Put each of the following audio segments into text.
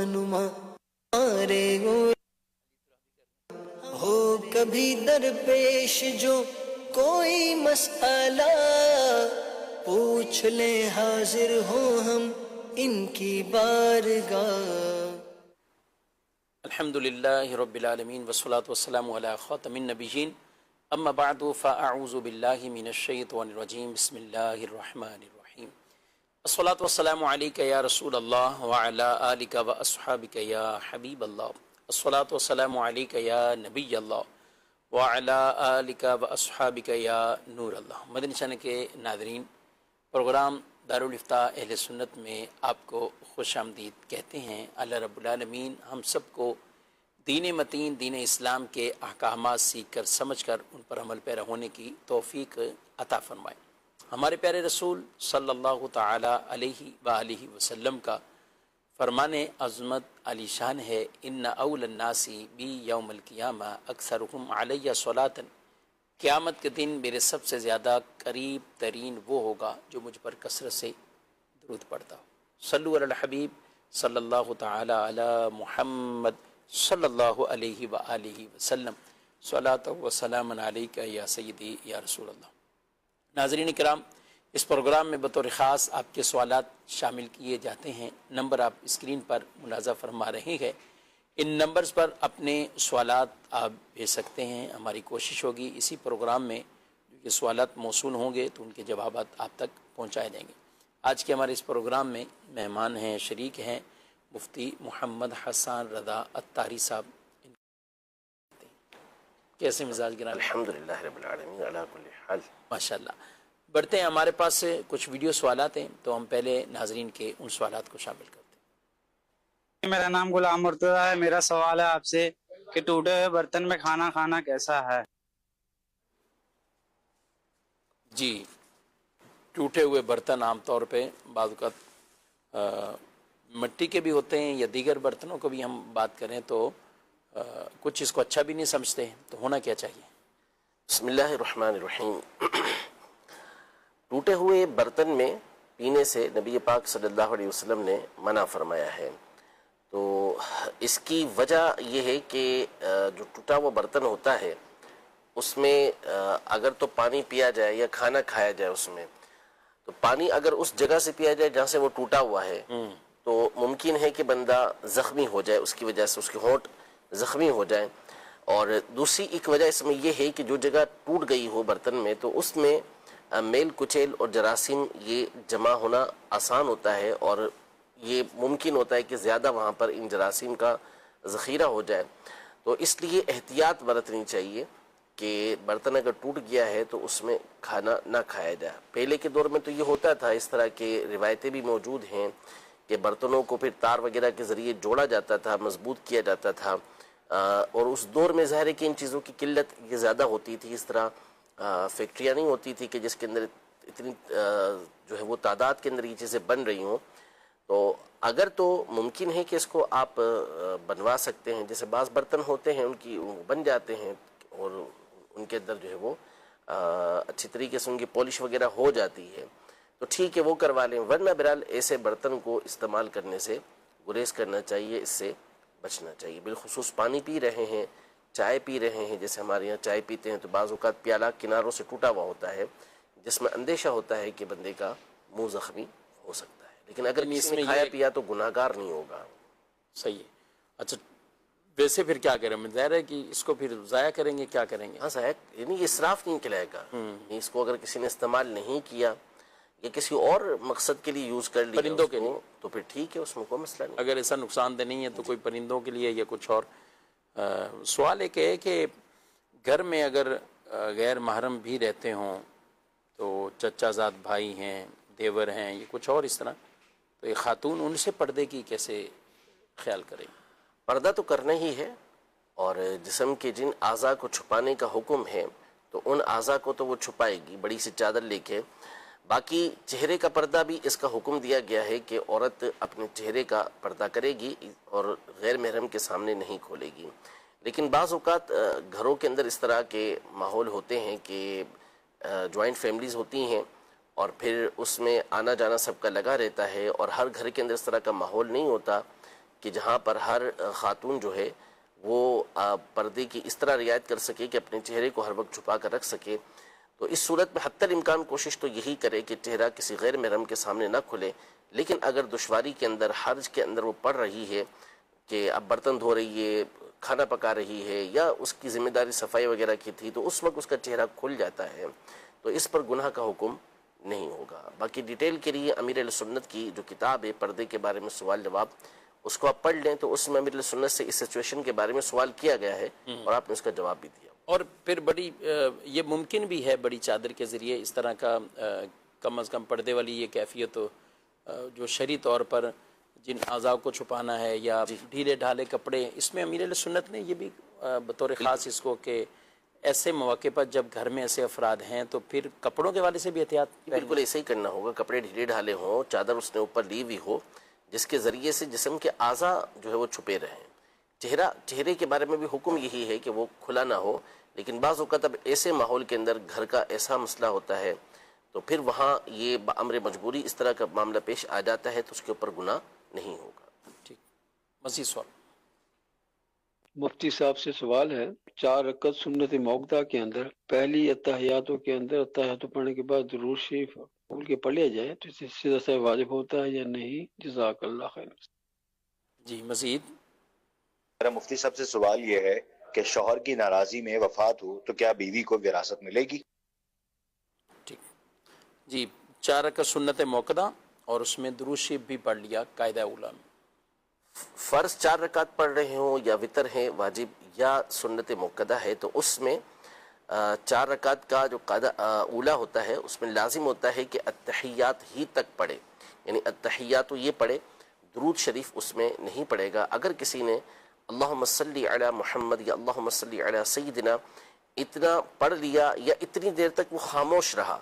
رہنما ہمارے ہو کبھی درپیش جو کوئی مسئلہ پوچھ لیں حاضر ہو ہم ان کی بارگاہ۔ الحمد للہ رب العالمین والصلاة والسلام علی خاتم النبیین اما بعد فاعوذ باللہ من الشیطان الرجیم بسم اللہ الرحمن الرحیم الصلاة والسلام علیک یا رسول اللہ وعلی آلک و اصحابک یا حبیب اللہ الصلاة والسلام علیک یا نبی اللہ وعلی آلک و اصحابک یا نور اللہ۔ مدنی چینل کے ناظرین، پروگرام دارالافتاء اہل سنت میں آپ کو خوش آمدید کہتے ہیں۔ اللہ رب العالمین ہم سب کو دین متین دین اسلام کے احکامات سیکھ کر سمجھ کر ان پر عمل پیرا ہونے کی توفیق عطا فرمائے۔ ہمارے پیارے رسول صلی اللہ تعالی علیہ وآلہ وسلم کا فرمان عظمت علی شان ہے، ان اول الناس بی یوم القیامہ اکثرہم علیہ صلاۃ، قیامت کے دن میرے سب سے زیادہ قریب ترین وہ ہوگا جو مجھ پر کثرت سے درود پڑھتا ہو۔ صلو علی الحبیب صلی اللہ تعالی علی محمد صلی اللہ علیہ وآلہ وسلم، صلاۃ و سلام علیک یا سیدی یا رسول اللہ۔ ناظرین کرام، اس پروگرام میں بطور خاص آپ کے سوالات شامل کیے جاتے ہیں۔ نمبر آپ اسکرین پر ملاحظہ فرما رہے ہیں، ان نمبرز پر اپنے سوالات آپ بھیج سکتے ہیں۔ ہماری کوشش ہوگی اسی پروگرام میں جو یہ سوالات موصول ہوں گے تو ان کے جوابات آپ تک پہنچائے جائیں گے۔ آج کے ہمارے اس پروگرام میں مہمان ہیں، شریک ہیں مفتی محمد حسان رضا اتاری صاحب۔ کیسے مزاج گرام؟ الحمدللہ رب العالمین علی کل حال۔ ماشاءاللہ۔ بڑھتے ہیں، ہمارے پاس کچھ ویڈیو سوالات ہیں تو ہم پہلے ناظرین کے ان سوالات کو شامل کرتے ہیں۔ میرا نام غلام مرتضیٰ ہے۔ میرا سوال ہے آپ سے کہ ٹوٹے ہوئے برتن میں کھانا کھانا کیسا ہے؟ جی، ٹوٹے ہوئے برتن عام طور پہ بعض اوقات مٹی کے بھی ہوتے ہیں یا دیگر برتنوں کو بھی ہم بات کریں تو کچھ اس کو اچھا بھی نہیں سمجھتے ہیں، تو ہونا کیا چاہیے؟ بسم اللہ الرحمن الرحیم۔ ٹوٹے ہوئے برتن میں پینے سے نبی پاک صلی اللہ علیہ وسلم نے منع فرمایا ہے۔ تو اس کی وجہ یہ ہے کہ جو ٹوٹا ہوا برتن ہوتا ہے اس میں اگر تو پانی پیا جائے یا کھانا کھایا جائے اس میں، تو پانی اگر اس جگہ سے پیا جائے جہاں سے وہ ٹوٹا ہوا ہے تو ممکن ہے کہ بندہ زخمی ہو جائے، اس کی وجہ سے اس کے ہونٹ زخمی ہو جائیں۔ اور دوسری ایک وجہ اس میں یہ ہے کہ جو جگہ ٹوٹ گئی ہو برتن میں تو اس میں میل کچیل اور جراثیم یہ جمع ہونا آسان ہوتا ہے، اور یہ ممکن ہوتا ہے کہ زیادہ وہاں پر ان جراثیم کا ذخیرہ ہو جائے۔ تو اس لیے احتیاط برتنی چاہیے کہ برتن اگر ٹوٹ گیا ہے تو اس میں کھانا نہ کھایا جائے۔ پہلے کے دور میں تو یہ ہوتا تھا، اس طرح کے روایتیں بھی موجود ہیں کہ برتنوں کو پھر تار وغیرہ کے ذریعے جوڑا جاتا تھا، مضبوط کیا جاتا تھا، اور اس دور میں ظاہر ہے کہ ان چیزوں کی قلت یہ زیادہ ہوتی تھی، اس طرح فیکٹریاں نہیں ہوتی تھی کہ جس کے اندر اتنی جو ہے وہ تعداد کے اندر یہ چیزیں بن رہی ہوں۔ تو اگر تو ممکن ہے کہ اس کو آپ بنوا سکتے ہیں، جیسے بعض برتن ہوتے ہیں ان کی بن جاتے ہیں اور ان کے اندر جو ہے وہ اچھی طریقے سے ان کی پالش وغیرہ ہو جاتی ہے، تو ٹھیک ہے وہ کروا لیں، ورنہ بہرحال ایسے برتن کو استعمال کرنے سے گریز کرنا چاہیے، اس سے بچنا چاہیے۔ بالخصوص پانی پی رہے ہیں، چائے پی رہے ہیں، جیسے ہمارے یہاں چائے پیتے ہیں تو بعض اوقات پیالہ کناروں سے ٹوٹا ہوا ہوتا ہے جس میں اندیشہ ہوتا ہے کہ بندے کا منہ زخمی ہو سکتا ہے، لیکن اگر کسی نے کھایا پیا تو گناہ گار نہیں ہوگا۔ صحیح ہے۔ اچھا، ویسے پھر کیا کریں؟ ظاہر ہے کہ اس کو پھر ضائع کریں گے، کیا کریں گے؟ ہاں ضائع، یعنی یہ اسراف نہیں کہلائے گا۔ اس کو اگر کسی نے استعمال نہیں کیا یا کسی اور مقصد کے لیے یوز کر لیا پرندوں کے لیے تو پھر ٹھیک ہے، اس میں کوئی مسئلہ نہیں۔ اگر ایسا نقصان دہ نہیں ہے تو کوئی پرندوں کے لیے یا کچھ اور۔ سوال ایک ہے کہ گھر میں اگر غیر محرم بھی رہتے ہوں تو چچا زاد بھائی ہیں، دیور ہیں، یہ کچھ اور اس طرح، تو ایک خاتون ان سے پردے کی کیسے خیال کرے؟ پردہ تو کرنا ہی ہے، اور جسم کے جن اعضاء کو چھپانے کا حکم ہے تو ان اعضاء کو تو وہ چھپائے گی بڑی سی چادر لے کے۔ باقی چہرے کا پردہ بھی اس کا حکم دیا گیا ہے کہ عورت اپنے چہرے کا پردہ کرے گی اور غیر محرم کے سامنے نہیں کھولے گی۔ لیکن بعض اوقات گھروں کے اندر اس طرح کے ماحول ہوتے ہیں کہ جوائنٹ فیملیز ہوتی ہیں اور پھر اس میں آنا جانا سب کا لگا رہتا ہے، اور ہر گھر کے اندر اس طرح کا ماحول نہیں ہوتا کہ جہاں پر ہر خاتون جو ہے وہ پردے کی اس طرح رعایت کر سکے کہ اپنے چہرے کو ہر وقت چھپا کر رکھ سکے، تو اس صورت میں حتی الامکان کوشش تو یہی کرے کہ چہرہ کسی غیر محرم کے سامنے نہ کھلے. لیکن اگر دشواری کے اندر، حرج کے اندر وہ پڑ رہی ہے کہ اب برتن دھو رہی ہے، کھانا پکا رہی ہے، یا اس کی ذمہ داری صفائی وغیرہ کی تھی، تو اس وقت اس کا چہرہ کھل جاتا ہے، تو اس پر گناہ کا حکم نہیں ہوگا. باقی ڈیٹیل کے لیے امیر اہل سنت کی جو کتاب ہے پردے کے بارے میں سوال جواب، اس کو آپ پڑھ لیں، تو اس میں امیر اہل سنت سے اس سچویشن کے بارے میں سوال کیا گیا ہے اور آپ نے اس کا جواب بھی دیا. اور پھر بڑی یہ ممکن بھی ہے بڑی چادر کے ذریعے اس طرح کا کم از کم پردے والی یہ کیفیت ہو، جو شرعی طور پر جن اعضاء کو چھپانا ہے یا ڈھیلے ڈھالے کپڑے، اس میں امیر اہل سنت نے یہ بھی بطور خاص اس کو کہ ایسے مواقع پر جب گھر میں ایسے افراد ہیں تو پھر کپڑوں کے حوالے سے بھی احتیاط بالکل ایسے ہی کرنا ہوگا. کپڑے ڈھیلے ڈھالے ہوں، چادر اس نے اوپر لی ہوئی ہو، جس کے ذریعے سے جسم کے اعضاء جو ہے وہ چھپے رہیں. چہرے کے بارے میں بھی حکم یہی ہے کہ وہ کھلا نہ ہو، لیکن بعض اوقات اب ایسے ماحول کے اندر گھر کا ایسا مسئلہ ہوتا ہے تو پھر وہاں یہ بامر مجبوری اس طرح کا معاملہ پیش آ جاتا ہے، تو اس کے اوپر گناہ نہیں ہوگا. ٹھیک. مزید سوال. مفتی صاحب سے سوال ہے، 4 رکعت سنت موقدہ کے اندر پہلی اتحیاتوں کے اندر اتحیات پڑھنے کے بعد درود شریف بول کے پڑھ لیا جائے تو اس سے سیدھا سا واجب ہوتا ہے یا نہیں؟ جزاک اللہ خیر. جی مزید. میرا مفتی صاحب سے سوال یہ ہے کہ شوہر کی ناراضی میں وفات ہو تو کیا بیوی کو وراثت ملے گی؟ ٹھیک. جی 4 رکعت سنت موقدہ اور اس میں درود شریف بھی پڑھ لیا قاعدہ اولیٰ میں. فرض 4 رکعت پڑھ رہے ہوں یا وطر ہے واجب یا سنت موقدہ ہے، تو اس میں 4 رکعت کا جو قاعدہ اولیٰ ہوتا ہے اس میں لازم ہوتا ہے کہ التحیات ہی تک پڑھے، یعنی التحیات یہ پڑھے، درود شریف اس میں نہیں پڑھے گا. اگر کسی نے اللہم صلی علی محمد یا اللہم صلی علی سیدنا اتنا پڑھ لیا یا اتنی دیر تک وہ خاموش رہا،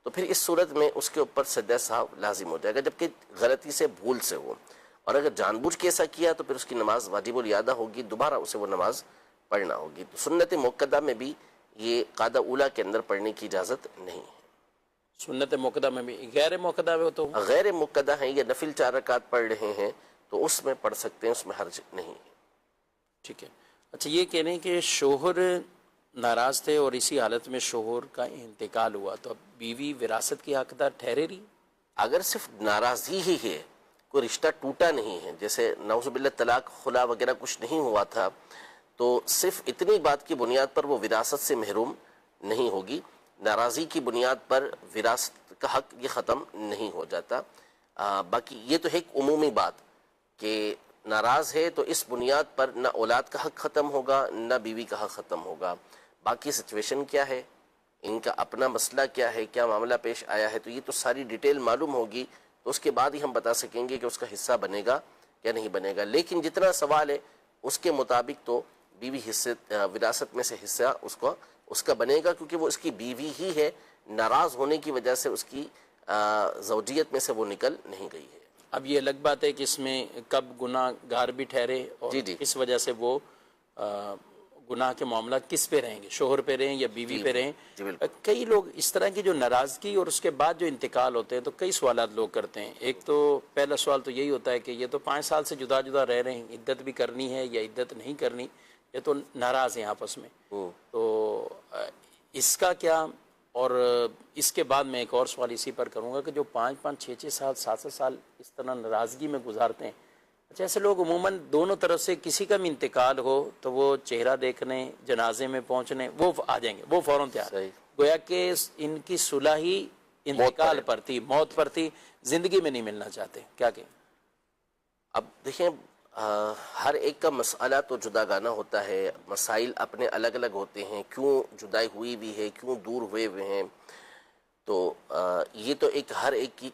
تو پھر اس صورت میں اس کے اوپر سجدہ سہو لازم ہو جائے گا، جبکہ غلطی سے بھول سے ہو. اور اگر جان بوجھ کے ایسا کیا تو پھر اس کی نماز واجب الادا ہوگی، دوبارہ اسے وہ نماز پڑھنا ہوگی. تو سنت موقدہ میں بھی یہ قاعدہ اولیٰ کے اندر پڑھنے کی اجازت نہیں ہے. سنت موقدہ میں بھی. غیر موقدہ میں تو غیر موقدہ ہیں یا نفل 4 رکعت پڑھ رہے ہیں تو اس میں پڑھ سکتے ہیں، اس میں حرج نہیں ہے. ٹھیک ہے. اچھا یہ کہہ رہے ہیں کہ شوہر ناراض تھے اور اسی حالت میں شوہر کا انتقال ہوا تو اب بیوی وراثت کی حقدار ٹھہرے رہی؟ اگر صرف ناراضی ہی ہے، کوئی رشتہ ٹوٹا نہیں ہے، جیسے نعوذ باللہ طلاق خلا وغیرہ کچھ نہیں ہوا تھا، تو صرف اتنی بات کی بنیاد پر وہ وراثت سے محروم نہیں ہوگی. ناراضی کی بنیاد پر وراثت کا حق یہ ختم نہیں ہو جاتا. باقی یہ تو ہے ایک عمومی بات کہ ناراض ہے تو اس بنیاد پر نہ اولاد کا حق ختم ہوگا نہ بیوی کا حق ختم ہوگا. باقی سچویشن کیا ہے، ان کا اپنا مسئلہ کیا ہے، کیا معاملہ پیش آیا ہے، تو یہ تو ساری ڈیٹیل معلوم ہوگی، تو اس کے بعد ہی ہم بتا سکیں گے کہ اس کا حصہ بنے گا یا نہیں بنے گا. لیکن جتنا سوال ہے اس کے مطابق تو بیوی حصے وراثت میں سے حصہ اس کا بنے گا، کیونکہ وہ اس کی بیوی ہی ہے. ناراض ہونے کی وجہ سے اس کی زوجیت میں سے وہ نکل نہیں گئی ہے. اب یہ الگ بات ہے کہ اس میں کب گناہ گار بھی ٹھہرے اور اس وجہ سے وہ گناہ کے معاملات کس پہ رہیں گے، شوہر پہ رہیں یا بیوی پہ رہیں. کئی لوگ اس طرح کی جو ناراضگی اور اس کے بعد جو انتقال ہوتے ہیں تو کئی سوالات لوگ کرتے ہیں. ایک تو پہلا سوال تو یہی ہوتا ہے کہ یہ تو 5 سال سے جدا جدا رہ رہے ہیں، عدت بھی کرنی ہے یا عدت نہیں کرنی، یہ تو ناراض ہیں آپس میں، تو اس کا کیا؟ اور اس کے بعد میں ایک اور سوال اسی پر کروں گا کہ جو 5-5 6-6 سال 7-7 سال اس طرح ناراضگی میں گزارتے ہیں، اچھا ایسے لوگ عموماً دونوں طرف سے کسی کا بھی انتقال ہو تو وہ چہرہ دیکھنے، جنازے میں پہنچنے وہ آ جائیں گے، وہ فوراً تیار، گویا کہ ان کی صلح ہی انتقال پر تھی، موت پر تھی، زندگی میں نہیں ملنا چاہتے. کیا کہیں؟ اب دیکھیں ہر ایک کا مسئلہ تو جدا گانا ہوتا ہے، مسائل اپنے الگ الگ ہوتے ہیں، کیوں جدائی ہوئی بھی ہے، کیوں دور ہوئے ہیں، تو یہ تو ایک ہر ایک کی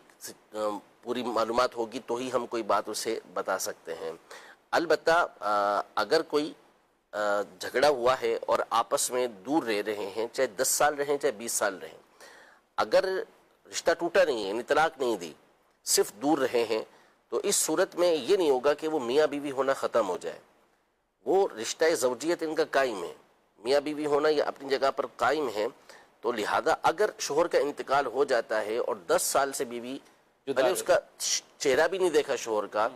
پوری معلومات ہوگی تو ہی ہم کوئی بات اسے بتا سکتے ہیں. البتہ اگر کوئی جھگڑا ہوا ہے اور آپس میں دور رہ رہے ہیں، چاہے 10 سال رہیں چاہے 20 سال رہیں، اگر رشتہ ٹوٹا نہیں ہے، یعنی طلاق نہیں دی، صرف دور رہے ہیں، تو اس صورت میں یہ نہیں ہوگا کہ وہ میاں بیوی ہونا ختم ہو جائے. وہ رشتہ زوجیت ان کا قائم ہے، میاں بیوی ہونا یہ اپنی جگہ پر قائم ہے. تو لہذا اگر شوہر کا انتقال ہو جاتا ہے اور 10 سال سے بیوی بھلے اس کا چہرہ بھی نہیں دیکھا شوہر کا،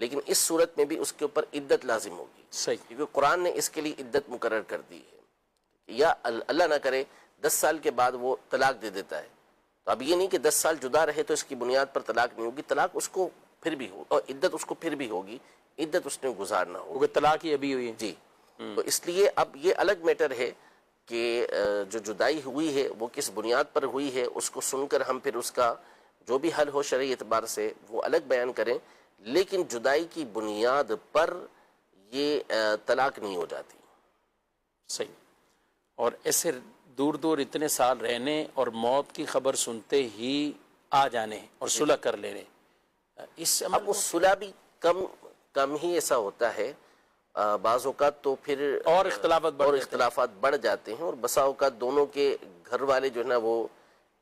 لیکن اس صورت میں بھی اس کے اوپر عدت لازم ہوگی، صحیح، کیونکہ قرآن نے اس کے لیے عدت مقرر کر دی ہے، یا اللہ نہ کرے 10 سال کے بعد وہ طلاق دے دیتا ہے، تو اب یہ نہیں کہ 10 سال جدا رہے تو اس کی بنیاد پر طلاق نہیں ہوگی، طلاق اس کو پھر بھی ہو، اور عدت اس کو پھر بھی ہوگی، عدت اس نے گزارنا ہوگی کیونکہ طلاق ہی ابھی ہوئی ہے. جی. تو اس لیے اب یہ الگ میٹر ہے کہ جو جدائی ہوئی ہے وہ کس بنیاد پر ہوئی ہے، اس کو سن کر ہم پھر اس کا جو بھی حل ہو شرعی اعتبار سے وہ الگ بیان کریں، لیکن جدائی کی بنیاد پر یہ طلاق نہیں ہو جاتی. صحیح. اور ایسے دور دور اتنے سال رہنے اور موت کی خبر سنتے ہی آ جانے اور صلح کر لینے، اس اب وہ صلح بھی کم ہی ایسا ہوتا ہے، بعض اوقات تو پھر اور اختلافات بڑھ جاتے ہیں، اور بسا اوقات دونوں کے گھر والے جو ہے نا وہ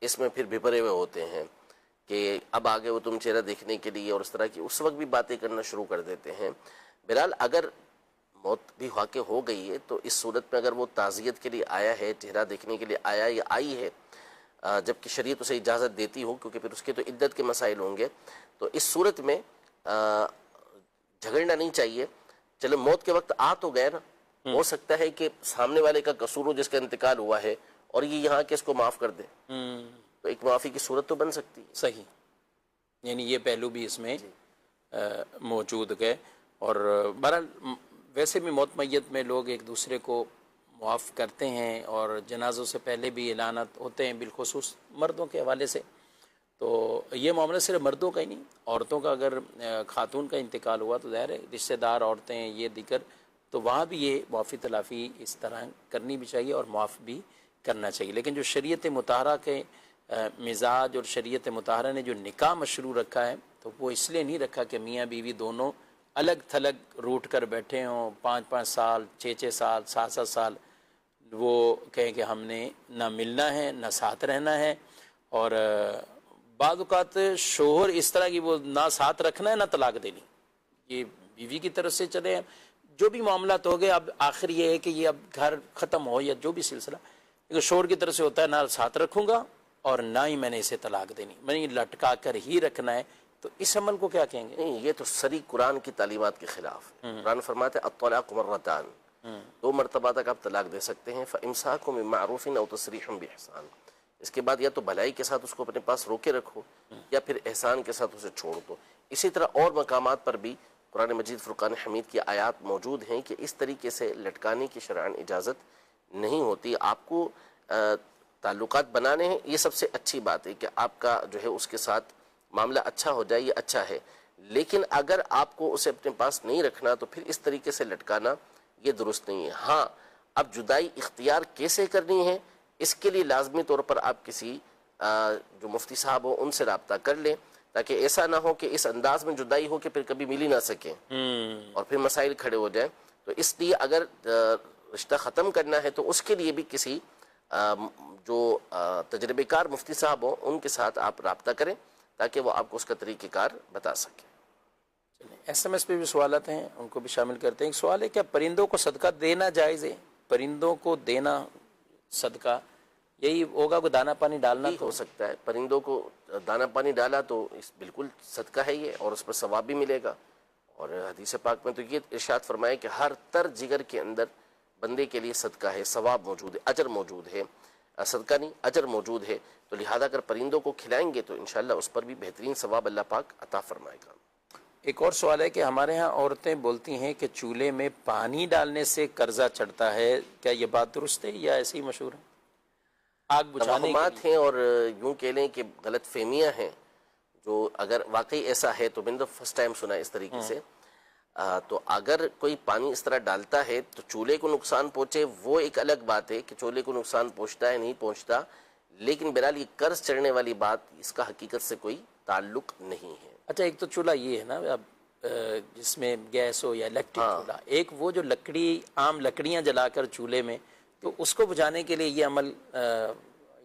اس میں پھر بھپرے ہوئے ہوتے ہیں کہ اب آگے وہ تم چہرہ دیکھنے کے لیے اور اس طرح کی اس وقت بھی باتیں کرنا شروع کر دیتے ہیں. بہرحال اگر موت بھی واقع ہو گئی ہے تو اس صورت میں اگر وہ تعزیت کے لیے آیا ہے، چہرہ دیکھنے کے لیے آیا یا آئی ہے، جبکہ شریعت اسے اجازت دیتی ہو، کیونکہ پھر اس کے تو عدت کے مسائل ہوں گے، تو اس صورت میں جھگڑنا نہیں چاہیے. چلو موت کے وقت آ تو گئے نا، ہو سکتا ہے کہ سامنے والے کا قصور ہو جس کا انتقال ہوا ہے اور یہ یہاں کے اس کو معاف کر دے، تو ایک معافی کی صورت تو بن سکتی ہے. صحیح. یعنی یہ پہلو بھی اس میں موجود ہے. اور بہرحال ویسے بھی موت میت میں لوگ ایک دوسرے کو معاف کرتے ہیں اور جنازوں سے پہلے بھی اعلانات ہوتے ہیں، بالخصوص مردوں کے حوالے سے. تو یہ معاملہ صرف مردوں کا ہی نہیں، عورتوں کا اگر خاتون کا انتقال ہوا تو ظاہر ہے رشتہ دار عورتیں یہ دیگر، تو وہاں بھی یہ معافی تلافی اس طرح کرنی بھی چاہیے اور معاف بھی کرنا چاہیے. لیکن جو شریعت مطہرہ کے مزاج اور شریعت مطہرہ نے جو نکاح مشروع رکھا ہے تو وہ اس لیے نہیں رکھا کہ میاں بیوی دونوں الگ تھلگ روٹ کر بیٹھے ہوں، 5-5 سال 6-6 سال 7-7 سال وہ کہیں کہ ہم نے نہ ملنا ہے نہ ساتھ رہنا ہے. اور بعض اوقات شوہر اس طرح کی وہ نہ ساتھ رکھنا ہے نہ طلاق دینی، یہ بیوی کی طرف سے چلے ہیں جو بھی معاملات ہو گئے. اب آخر یہ ہے کہ یہ اب گھر ختم ہو یا جو بھی سلسلہ، لیکن شوہر کی طرف سے ہوتا ہے نہ ساتھ رکھوں گا اور نہ ہی میں نے اسے طلاق دینی، میں نے لٹکا کر ہی رکھنا ہے. تو اس عمل کو کیا کہیں گے؟ نہیں، یہ تو سری قرآن کی تعلیمات کے خلاف. قرآن فرماتا ہے الطلاق مرتان، 2 مرتبہ تک آپ طلاق دے سکتے ہیں، فَإِمْسَاكُم بِمَعْرُوفٍ أَوْ تَسْرِيحٌ بِإِحْسَان. اس کے بعد یا تو بھلائی کے ساتھ اس کو اپنے پاس روکے رکھو یا پھر احسان کے ساتھ اسے چھوڑ دو. اسی طرح اور مقامات پر بھی قرآن مجید فرقان حمید کی آیات موجود ہیں کہ اس طریقے سے لٹکانے کی شرعاً اجازت نہیں ہوتی. آپ کو تعلقات بنانے ہیں، یہ سب سے اچھی بات ہے کہ آپ کا جو ہے اس کے ساتھ معاملہ اچھا ہو جائے، یہ اچھا ہے. لیکن اگر آپ کو اسے اپنے پاس نہیں رکھنا تو پھر اس طریقے سے لٹکانا یہ درست نہیں ہے. ہاں، اب جدائی اختیار کیسے کرنی ہے اس کے لیے لازمی طور پر آپ کسی جو مفتی صاحب ہو ان سے رابطہ کر لیں، تاکہ ایسا نہ ہو کہ اس انداز میں جدائی ہو کہ پھر کبھی مل ہی نہ سکیں اور پھر مسائل کھڑے ہو جائیں. تو اس لیے اگر رشتہ ختم کرنا ہے تو اس کے لیے بھی کسی جو تجربے کار مفتی صاحب ہوں ان کے ساتھ آپ رابطہ کریں تاکہ وہ آپ کو اس کا طریقہ کار بتا سکیں. ایس ایم ایس پہ بھی سوالات ہیں، ان کو بھی شامل کرتے ہیں. ایک سوال ہے، کیا پرندوں کو صدقہ دینا جائز ہے؟ پرندوں کو دینا صدقہ یہی ہوگا کہ دانہ پانی ڈالنا ہو سکتا ہے. پرندوں کو دانہ پانی ڈالا تو بالکل صدقہ ہے یہ، اور اس پر ثواب بھی ملے گا. اور حدیث پاک میں تو یہ ارشاد فرمایا کہ ہر تر جگر کے اندر بندے کے لیے صدقہ ہے، ثواب موجود ہے، اجر موجود ہے. صدقہ نہیں، اجر موجود ہے. تو لہذا اگر پرندوں کو کھلائیں گے تو انشاءاللہ اس پر بھی بہترین ثواب اللہ پاک عطا فرمائے گا. ایک اور سوال ہے کہ ہمارے ہاں عورتیں بولتی ہیں کہ چولہے میں پانی ڈالنے سے قرضہ چڑھتا ہے، کیا یہ بات درست ہے یا ایسے ہی مشہور ہے؟ آگ بجھانے توہمات ہیں اور یوں کہہ لیں کہ غلط فہمیاں ہیں، جو اگر واقعی ایسا ہے تو میں نے فرسٹ ٹائم سنا اس طریقے سے. تو اگر کوئی پانی اس طرح ڈالتا ہے تو چولہے کو نقصان پہنچے وہ ایک الگ بات ہے کہ چولہے کو نقصان پہنچتا ہے نہیں پہنچتا، لیکن بہرحال یہ قرض چڑھنے والی بات اس کا حقیقت سے کوئی تعلق نہیں ہے. اچھا، ایک تو چولہا یہ ہے نا اب جس میں گیس ہو یا الیکٹرک چولہا، ایک وہ جو لکڑی عام لکڑیاں جلا کر چولہے میں، تو اس کو بجھانے کے لیے یہ عمل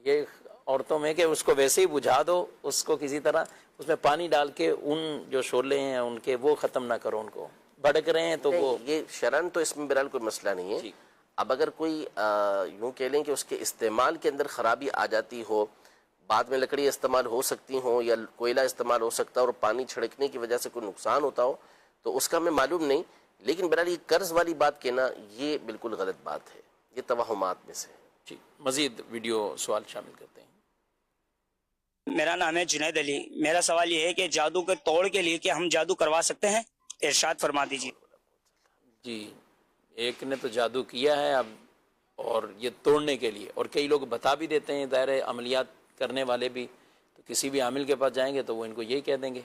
یہ عورتوں میں کہ اس کو ویسے ہی بجھا دو، اس کو کسی طرح اس میں پانی ڈال کے ان جو شعلے ہیں ان کے وہ ختم نہ کرو، ان کو بھڑک رہے ہیں تو وہ یہ شرعاً تو اس میں بہرحال کوئی مسئلہ نہیں ہے. اب اگر کوئی یوں کہہ لیں کہ اس کے استعمال کے اندر خرابی آ جاتی ہو، بعد میں لکڑی استعمال ہو سکتی ہوں یا کوئلہ استعمال ہو سکتا ہے اور پانی چھڑکنے کی وجہ سے کوئی نقصان ہوتا ہو، تو اس کا ہمیں معلوم نہیں، لیکن بہرحال یہ قرض والی بات کہنا یہ بالکل غلط بات ہے، یہ توہمات میں سے ہے۔ جی مزید ویڈیو سوال شامل کرتے ہیں۔ میرا نام ہے جنید علی، میرا سوال یہ ہے کہ جادو کے توڑ کے لیے کیا ہم جادو کروا سکتے ہیں؟ ارشاد فرما دیجیے۔ جی ایک نے تو جادو کیا ہے اب، اور یہ توڑنے کے لیے، اور کئی لوگ بتا بھی دیتے ہیں، ظاہر ہے عملیات کرنے والے بھی تو کسی بھی عامل کے پاس جائیں گے تو وہ ان کو یہی کہہ دیں گے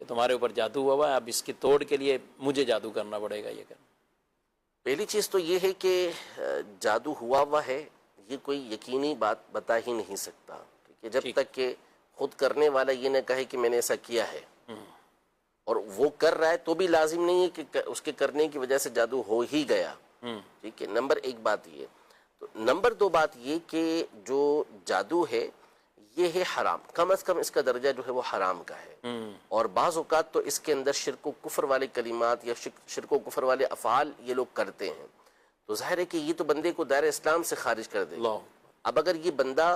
کہ تمہارے اوپر جادو ہوا ہے، اب اس کی توڑ کے لیے مجھے جادو کرنا پڑے گا یہ کرنا۔ پہلی چیز تو یہ ہے کہ جادو ہوا ہے یہ کوئی یقینی بات بتا ہی نہیں سکتا، کہ جب تک کہ خود کرنے والا یہ نہ کہے کہ میں نے ایسا کیا ہے، اور وہ کر رہا ہے تو بھی لازم نہیں ہے کہ اس کے کرنے کی وجہ سے جادو ہو ہی گیا۔ ٹھیک ہے، نمبر ایک بات یہ۔ تو نمبر دو بات یہ کہ جو جادو ہے یہ ہے حرام، کم از کم اس کا درجہ جو ہے وہ حرام کا ہے، اور بعض اوقات تو اس کے اندر شرک و کفر والے کلمات یا شرک و کفر والے افعال یہ لوگ کرتے ہیں، تو ظاہر ہے کہ یہ تو بندے کو دائرہ اسلام سے خارج کر دے گا۔ اب اگر یہ بندہ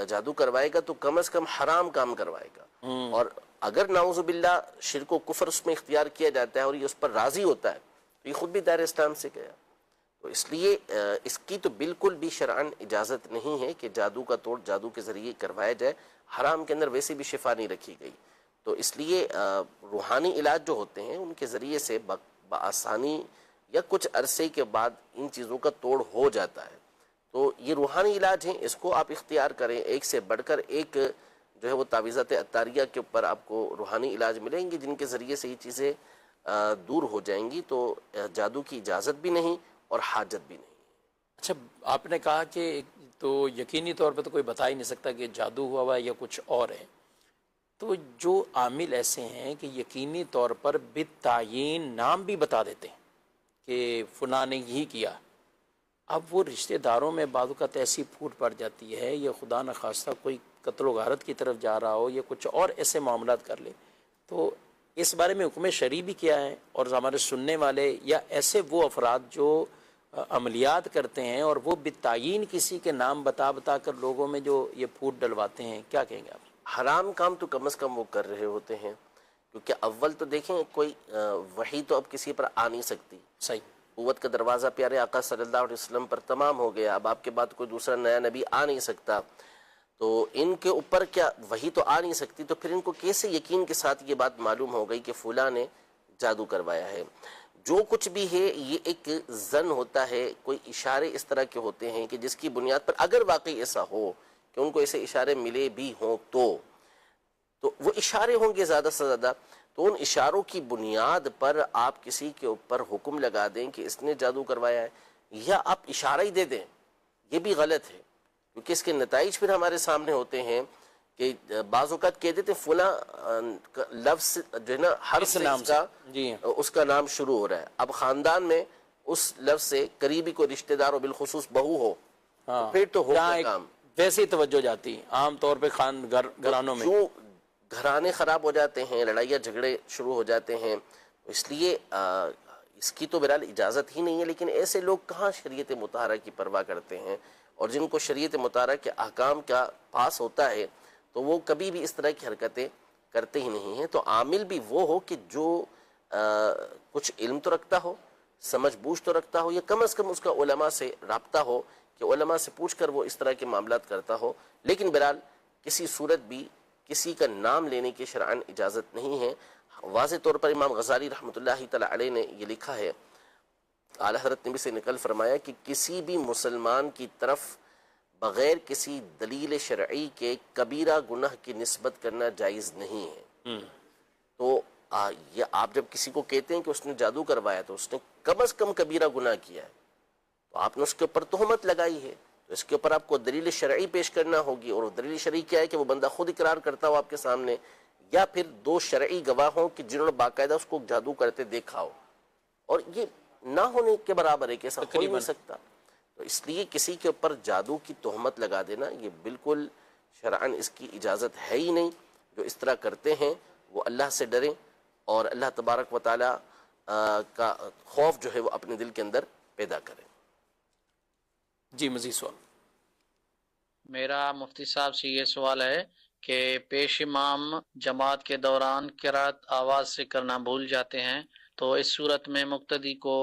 جادو کروائے گا تو کم از کم حرام کام کروائے گا، اور اگر نعوذ باللہ شرک و کفر اس میں اختیار کیا جاتا ہے اور یہ اس پر راضی ہوتا ہے تو یہ خود بھی دائرہ اسلام سے گیا۔ تو اس لیے اس کی تو بالکل بھی شرعاً اجازت نہیں ہے کہ جادو کا توڑ جادو کے ذریعے کروایا جائے، حرام کے اندر ویسے بھی شفا نہیں رکھی گئی، تو اس لیے روحانی علاج جو ہوتے ہیں ان کے ذریعے سے بآسانی یا کچھ عرصے کے بعد ان چیزوں کا توڑ ہو جاتا ہے، تو یہ روحانی علاج ہیں، اس کو آپ اختیار کریں، ایک سے بڑھ کر ایک جو ہے وہ تعویذات عطاریہ کے اوپر آپ کو روحانی علاج ملیں گے جن کے ذریعے سے یہ چیزیں دور ہو جائیں گی، تو جادو کی اجازت بھی نہیں اور حاجت بھی نہیں۔ اچھا آپ نے کہا کہ تو یقینی طور پہ تو کوئی بتا ہی نہیں سکتا کہ جادو ہوا ہے یا کچھ اور ہے، تو جو عامل ایسے ہیں کہ یقینی طور پر بالتعیین نام بھی بتا دیتے ہیں کہ فلاں نے ہی کیا، اب وہ رشتہ داروں میں بعض اوقات ایسی پھوٹ پڑ جاتی ہے، یا خدا نخواستہ کوئی قتل و غارت کی طرف جا رہا ہو یا کچھ اور ایسے معاملات کر لے، تو اس بارے میں حکم شرعی بھی کیا ہے، اور ہمارے سننے والے یا ایسے وہ افراد جو عملیات کرتے ہیں اور وہ بالتعیین کسی کے نام بتا بتا کر لوگوں میں جو یہ پھوٹ ڈلواتے ہیں، کیا کہیں گے آپ؟ حرام کام تو کم از کم وہ کر رہے ہوتے ہیں، کیونکہ اول تو دیکھیں کوئی وحی تو اب کسی پر آ نہیں سکتی، صحیح، قوت کا دروازہ پیارے آقا صلی اللہ علیہ وسلم پر تمام ہو گیا، اب آپ کے بعد کوئی دوسرا نیا نبی آ نہیں سکتا، تو ان کے اوپر کیا وحی تو آ نہیں سکتی، تو پھر ان کو کیسے یقین کے ساتھ یہ بات معلوم ہو گئی کہ فلاں نے جادو کروایا ہے؟ جو کچھ بھی ہے یہ ایک ظن ہوتا ہے، کوئی اشارے اس طرح کے ہوتے ہیں کہ جس کی بنیاد پر اگر واقعی ایسا ہو کہ ان کو ایسے اشارے ملے بھی ہوں تو وہ اشارے ہوں گے زیادہ سے زیادہ، تو ان اشاروں کی بنیاد پر آپ کسی کے اوپر حکم لگا دیں کہ اس نے جادو کروایا ہے، یا آپ اشارہ ہی دے دیں، یہ بھی غلط ہے، کیونکہ اس کے نتائج پھر ہمارے سامنے ہوتے ہیں کہ بعض اوقات کہہ دیتے فلاں لفظ جو ہے نا حرف سے اس کا نام شروع ہو رہا ہے، اب خاندان میں اس لفظ سے قریبی کوئی رشتہ دار اور بالخصوص بہو ہو تو پھر تو ہو کام، ویسے ہی توجہ جاتی عام طور پہ گھرانوں میں، جو گھرانے خراب ہو جاتے ہیں، لڑائیاں جھگڑے شروع ہو جاتے ہیں، اس لیے اس کی تو بہرحال اجازت ہی نہیں ہے، لیکن ایسے لوگ کہاں شریعت مطہرہ کی پرواہ کرتے ہیں، اور جن کو شریعت مطہرہ کے احکام کا پاس ہوتا ہے تو وہ کبھی بھی اس طرح کی حرکتیں کرتے ہی نہیں ہیں۔ تو عامل بھی وہ ہو کہ جو کچھ علم تو رکھتا ہو، سمجھ بوجھ تو رکھتا ہو، یا کم از کم اس کا علماء سے رابطہ ہو کہ علماء سے پوچھ کر وہ اس طرح کے معاملات کرتا ہو، لیکن بہرحال کسی صورت بھی کسی کا نام لینے کی شرعاً اجازت نہیں ہے۔ واضح طور پر امام غزالی رحمۃ اللہ تعالی علیہ نے یہ لکھا ہے، اعلیٰ حضرت نبی سے نقل فرمایا کہ کسی بھی مسلمان کی طرف بغیر کسی دلیل شرعی کے کبیرہ گناہ کی نسبت کرنا جائز نہیں ہے۔ تو یہ آپ جب کسی کو کہتے ہیں کہ اس نے جادو کروایا تو اس نے کم از کم کبیرہ گناہ کیا ہے، تو آپ نے اس کے اوپر تہمت لگائی ہے، تو اس کے اوپر آپ کو دلیل شرعی پیش کرنا ہوگی، اور دلیل شرعی کیا ہے کہ وہ بندہ خود اقرار کرتا ہو آپ کے سامنے، یا پھر دو شرعی گواہوں کہ جنہوں نے باقاعدہ اس کو جادو کرتے دیکھا ہو، اور یہ نہ ہونے کے برابر ہے کہ ایسا ہو ہی نہیں سکتا۔ تو اس لیے کسی کے اوپر جادو کی تہمت لگا دینا یہ بالکل شرعاً اس کی اجازت ہے ہی نہیں۔ جو اس طرح کرتے ہیں وہ اللہ سے ڈریں اور اللہ تبارک و تعالی کا خوف جو ہے وہ اپنے دل کے اندر پیدا کریں۔ جی مزید سوال۔ میرا مفتی صاحب سے یہ سوال ہے کہ پیش امام جماعت کے دوران قرات آواز سے کرنا بھول جاتے ہیں تو اس صورت میں مقتدی کو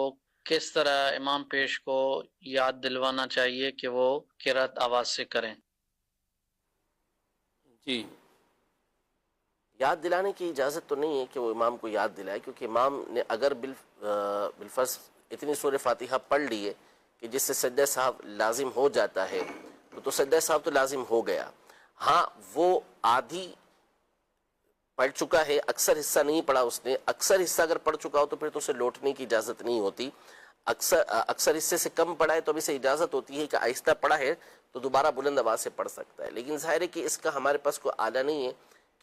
کس طرح امام پیش کو یاد دلوانا چاہیے کہ وہ قرات آواز سے کریں؟ جی، یاد دلانے کی اجازت تو نہیں ہے کہ وہ امام کو یاد دلائے، کیونکہ امام نے اگر بالفرض اتنی سورہ فاتحہ پڑھ لی ہے کہ جس سے سجدہ صاحب لازم ہو جاتا ہے تو سجدہ صاحب تو لازم ہو گیا. ہاں وہ آدھی پڑھ چکا ہے، اکثر حصہ نہیں پڑھا اس نے. اکثر حصہ اگر پڑھ چکا ہو تو پھر تو اسے لوٹنے کی اجازت نہیں ہوتی. اکثر حصے سے کم پڑھا ہے تو ابھی سے اجازت ہوتی ہے کہ آہستہ پڑھا ہے تو دوبارہ بلند آواز سے پڑھ سکتا ہے. لیکن ظاہر ہے کہ اس کا ہمارے پاس کوئی آلہ نہیں ہے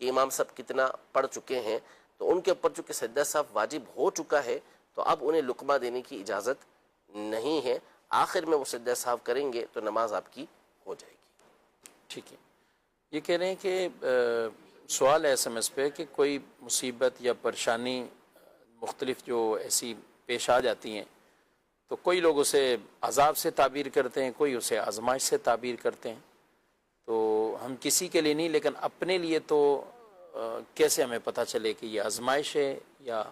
کہ امام صاحب کتنا پڑھ چکے ہیں، تو ان کے اوپر چونکہ سجدہ صاحب واجب ہو چکا ہے تو اب انہیں لقمہ دینے کی اجازت نہیں ہے. آخر میں وہ سجدہ صاحب کریں گے تو نماز آپ کی ہو جائے گی. ٹھیک ہے. یہ کہہ رہے ہیں کہ سوال ہے SMS پہ کہ کوئی مصیبت یا پریشانی مختلف جو ایسی پیش آ جاتی ہیں تو کوئی لوگ اسے عذاب سے تعبیر کرتے ہیں، کوئی اسے آزمائش سے تعبیر کرتے ہیں. تو ہم کسی کے لیے نہیں لیکن اپنے لیے تو کیسے ہمیں پتہ چلے کہ یہ آزمائش ہے یا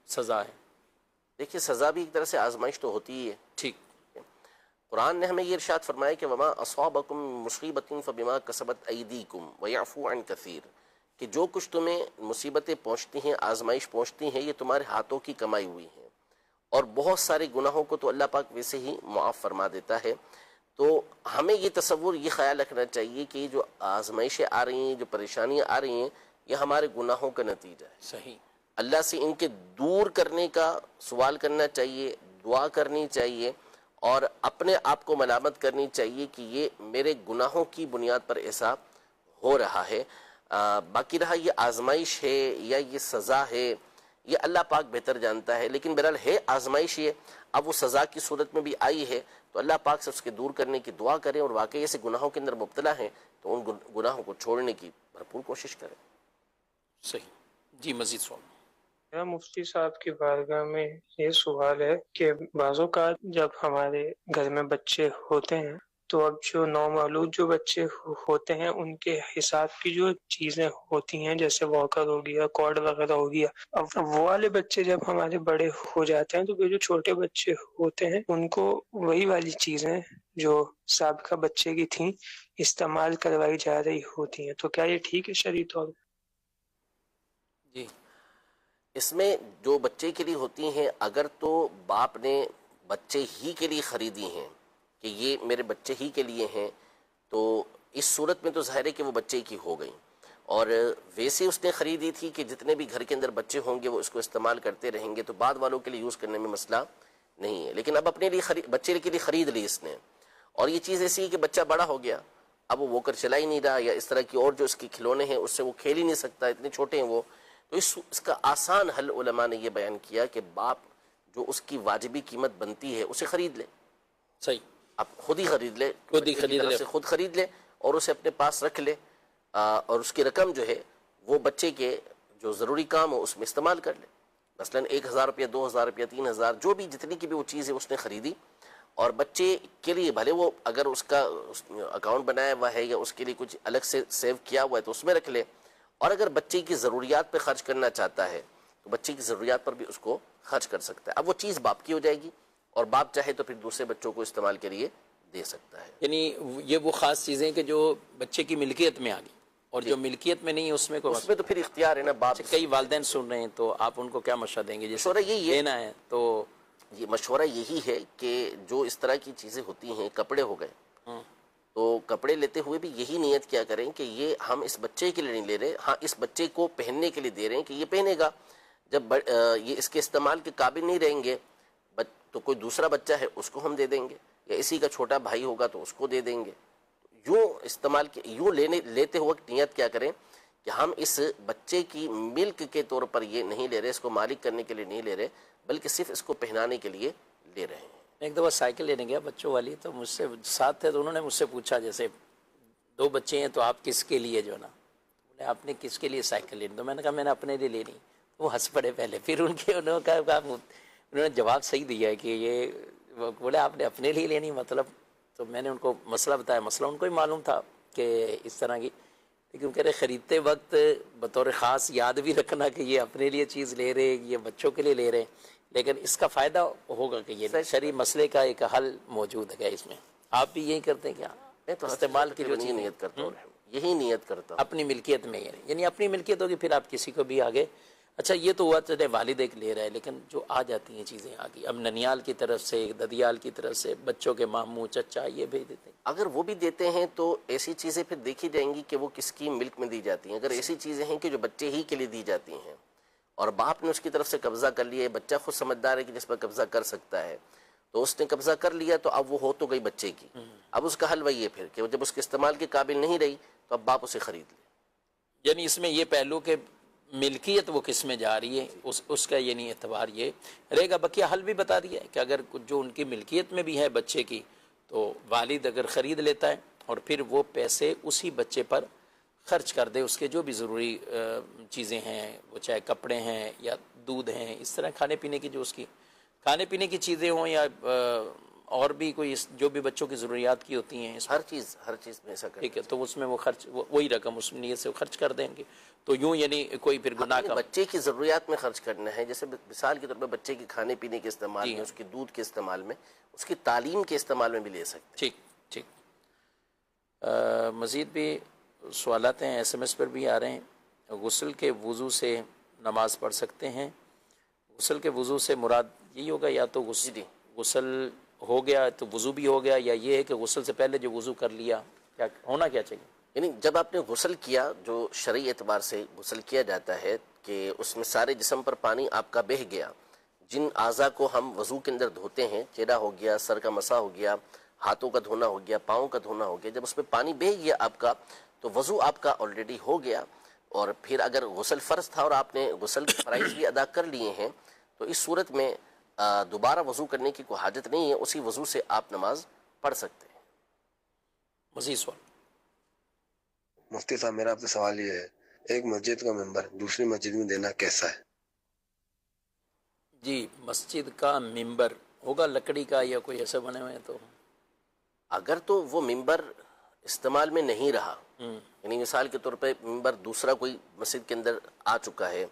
سزا ہے؟ دیکھیے سزا بھی ایک طرح سے آزمائش تو ہوتی ہی ہے. ٹھیک. قرآن نے ہمیں یہ ارشاد فرمایا کہ وما اصابکم مصیبۃ فبما کسبت ایدیکم ویعفو عن کثیر، کہ جو کچھ تمہیں مصیبتیں پہنچتی ہیں، آزمائش پہنچتی ہیں، یہ تمہارے ہاتھوں کی کمائی ہوئی ہیں، اور بہت سارے گناہوں کو تو اللہ پاک ویسے ہی معاف فرما دیتا ہے. تو ہمیں یہ تصور، یہ خیال رکھنا چاہیے کہ جو آزمائشیں آ رہی ہیں، جو پریشانیاں آ رہی ہیں، یہ ہمارے گناہوں کا نتیجہ ہے. صحیح. اللہ سے ان کے دور کرنے کا سوال کرنا چاہیے، دعا کرنی چاہیے، اور اپنے آپ کو ملامت کرنی چاہیے کہ یہ میرے گناہوں کی بنیاد پر ایسا ہو رہا ہے. باقی رہا یہ آزمائش ہے یا یہ سزا ہے، یہ اللہ پاک بہتر جانتا ہے. لیکن بہرحال ہے آزمائش یہ، اب وہ سزا کی صورت میں بھی آئی ہے تو اللہ پاک سے اس کے دور کرنے کی دعا کریں، اور واقعی ایسے گناہوں کے اندر مبتلا ہیں تو ان گناہوں کو چھوڑنے کی بھرپور کوشش کریں. صحیح. جی مزید سوال. میرا مفتی صاحب کی بارگاہ میں یہ سوال ہے کہ بعض اوقات جب ہمارے گھر میں بچے ہوتے ہیں تو اب جو نومولود جو بچے ہوتے ہیں ان کے حساب کی جو چیزیں ہوتی ہیں جیسے واکر ہو گیا، کارڈ وغیرہ ہو گیا، اب وہ والے بچے جب ہمارے بڑے ہو جاتے ہیں تو پھر جو چھوٹے بچے ہوتے ہیں ان کو وہی والی چیزیں جو سابقہ بچے کی تھیں استعمال کروائی جا رہی ہوتی ہیں. تو کیا یہ ٹھیک ہے شرعی طور پر؟ جی. اس میں جو بچے کے لیے ہوتی ہیں اگر تو باپ نے بچے ہی کے لیے خریدی ہیں کہ یہ میرے بچے ہی کے لیے ہیں تو اس صورت میں تو ظاہر ہے کہ وہ بچے کی ہو گئی. اور ویسے اس نے خریدی تھی کہ جتنے بھی گھر کے اندر بچے ہوں گے وہ اس کو استعمال کرتے رہیں گے تو بعد والوں کے لیے یوز کرنے میں مسئلہ نہیں ہے. لیکن اب اپنے لیے بچے کے لیے خرید لی اس نے، اور یہ چیز ایسی ہے کہ بچہ بڑا ہو گیا، اب وہ ووکر چلا ہی نہیں رہا، یا اس طرح کی اور جو اس کی کھلونے ہیں اس سے وہ کھیل ہی نہیں سکتا، اتنے چھوٹے ہیں وہ. تو اس کا آسان حل علماء نے یہ بیان کیا کہ باپ جو اس کی واجبی قیمت بنتی ہے اسے خرید لے. صحیح. اب خود ہی خرید لے، خود خرید لے اور اسے اپنے پاس رکھ لے، اور اس کی رقم جو ہے وہ بچے کے جو ضروری کام ہو اس میں استعمال کر لے. مثلا 1000 روپیہ، 2000 روپیہ، 3000، جو بھی جتنی کی بھی وہ چیز ہے اس نے خریدی، اور بچے کے لیے بھلے وہ اگر اس کا اکاؤنٹ بنایا ہوا ہے یا اس کے لیے کچھ الگ سے سیو کیا ہوا ہے تو اس میں رکھ لے، اور اگر بچے کی ضروریات پہ خرچ کرنا چاہتا ہے تو بچے کی ضروریات پر بھی اس کو خرچ کر سکتا ہے. اب وہ چیز باپ کی ہو جائے گی، اور باپ چاہے تو پھر دوسرے بچوں کو استعمال کے لیے دے سکتا ہے. یعنی یہ وہ خاص چیزیں کہ جو بچے کی ملکیت میں آ گئی، اور جو ملکیت میں نہیں ہے اس میں کوئی، اس میں تو پھر اختیار ہے نا باپ. کئی والدین سن رہے ہیں تو آپ ان کو کیا مشورہ دیں گے؟ مشورہ یہی ہے، لینا ہے تو یہ مشورہ یہی ہے کہ جو اس طرح کی چیزیں ہوتی ہیں، کپڑے ہو گئے تو کپڑے لیتے ہوئے بھی یہی نیت کیا کریں کہ یہ ہم اس بچے کے لیے نہیں لے رہے، ہاں اس بچے کو پہننے کے لیے دے رہے ہیں کہ یہ پہنے گا، جب یہ اس کے استعمال کے قابل نہیں رہیں گے تو کوئی دوسرا بچہ ہے اس کو ہم دے دیں گے، یا اسی کا چھوٹا بھائی ہوگا تو اس کو دے دیں گے. یوں استعمال یوں لیتے وقت نیت کیا کریں کہ ہم اس بچے کی ملک کے طور پر یہ نہیں لے رہے، اس کو مالک کرنے کے لیے نہیں لے رہے، بلکہ صرف اس کو پہنانے کے لیے لے رہے ہیں. ایک دفعہ سائیکل لینے گیا بچوں والی، تو مجھ سے ساتھ تھے تو انہوں نے مجھ سے پوچھا جیسے 2 بچے ہیں تو آپ کس کے لیے جو نا، بولے آپ نے کس کے لیے سائیکل لینی؟ تو میں نے کہا میں نے اپنے لیے لینی. وہ ہنس پڑے پہلے، پھر انہوں نے جواب صحیح دیا ہے کہ یہ بولے آپ نے اپنے لیے لینی مطلب. تو میں نے ان کو مسئلہ بتایا، مسئلہ ان کو ہی معلوم تھا کہ اس طرح کی لیکن کہہ رہے خریدتے وقت بطور خاص یاد بھی رکھنا کہ یہ اپنے لیے چیز لے رہے یہ بچوں کے لیے لے رہے ہیں، لیکن اس کا فائدہ ہوگا کہ یہ شرعی مسئلے کا ایک حل موجود ہے اس میں. آپ بھی یہی کرتے ہیں کیا؟ میں تو استعمال کی جو چیز نیت کرتا ہوں، یہی نیت کرتا ہوں اپنی ملکیت میں، یعنی اپنی ملکیت ہوگی پھر آپ کسی کو بھی آگے. اچھا یہ تو ہوا چلے والد ایک لے رہا ہے، لیکن جو آ جاتی ہیں چیزیں آگی، اب ننیال کی طرف سے ددیال کی طرف سے بچوں کے ماموں چچا یہ بھیج دیتے ہیں. اگر وہ بھی دیتے ہیں تو ایسی چیزیں پھر دیکھی جائیں گی کہ وہ کس کی ملک میں دی جاتی ہیں. اگر ایسی چیزیں ہیں کہ جو بچے ہی کے لیے دی جاتی ہیں اور باپ نے اس کی طرف سے قبضہ کر لیا ہے، بچہ خود سمجھدار ہے کہ جس پر قبضہ کر سکتا ہے تو اس نے قبضہ کر لیا، تو اب وہ ہو تو گئی بچے کی. اب اس کا حل وہی ہے پھر کہ جب اس کے استعمال کے قابل نہیں رہی تو اب باپ اسے خرید لے. یعنی اس میں یہ پہلو کہ ملکیت وہ کس میں جا رہی ہے اس کا یعنی اعتبار یہ رہے گا. بقیہ حل بھی بتا دیا ہے کہ اگر جو ان کی ملکیت میں بھی ہے بچے کی تو والد اگر خرید لیتا ہے اور پھر وہ پیسے اسی بچے پر خرچ کر دے، اس کے جو بھی ضروری چیزیں ہیں، وہ چاہے کپڑے ہیں یا دودھ ہیں، اس طرح کھانے پینے کی جو اس کی کھانے پینے کی چیزیں ہوں یا اور بھی کوئی جو بھی بچوں کی ضروریات کی ہوتی ہیں، ہر چیز میں ایسا کریں. ٹھیک ہے، تو اس میں وہ خرچ وہی رقم اس نیت سے خرچ کر دیں گے. تو یوں یعنی کوئی پھر گناہ کا بچے کی ضروریات میں خرچ کرنا ہے. جیسے مثال کے طور پر بچے کے کھانے پینے کے استعمال میں، اس کے دودھ کے استعمال میں، اس کی تعلیم کے استعمال میں بھی لے سکتے ہیں. ٹھیک. مزید بھی سوالات ہیں، ایس ایم ایس پر بھی آ رہے ہیں. غسل کے وضو سے نماز پڑھ سکتے ہیں؟ غسل کے وضو سے مراد یہی ہوگا یا تو غسل ہو گیا تو وضو بھی ہو گیا، یا یہ ہے کہ غسل سے پہلے جو وضو کر لیا کیا ہونا کیا چاہیے؟ یعنی جب آپ نے غسل کیا، جو شرعی اعتبار سے غسل کیا جاتا ہے کہ اس میں سارے جسم پر پانی آپ کا بہہ گیا. جن اعضاء کو ہم وضو کے اندر دھوتے ہیں، چہرہ ہو گیا، سر کا مسح ہو گیا، ہاتھوں کا دھونا ہو گیا، پاؤں کا دھونا ہو گیا، جب اس میں پانی بہہ گیا آپ کا تو وضو آپ کا آلریڈی ہو گیا. اور پھر اگر غسل فرض تھا اور آپ نے غسل کے فرائض بھی ادا کر لیے ہیں تو اس صورت میں دوبارہ وضو کرنے کی کوئی حاجت نہیں ہے، اسی وضو سے آپ نماز پڑھ سکتے ہیں. مزید سوال؟ مفتی صاحب میرا آپ سے سوال یہ ہے، ایک مسجد کا ممبر دوسری مسجد میں دینا کیسا ہے؟ جی، مسجد کا ممبر ہوگا لکڑی کا یا کوئی ایسا بنے ہوئے تو اگر تو وہ ممبر استعمال میں نہیں رہا، یعنی مثال کے طور پہ ممبر دوسرا کوئی مسجد کے اندر آ چکا ہے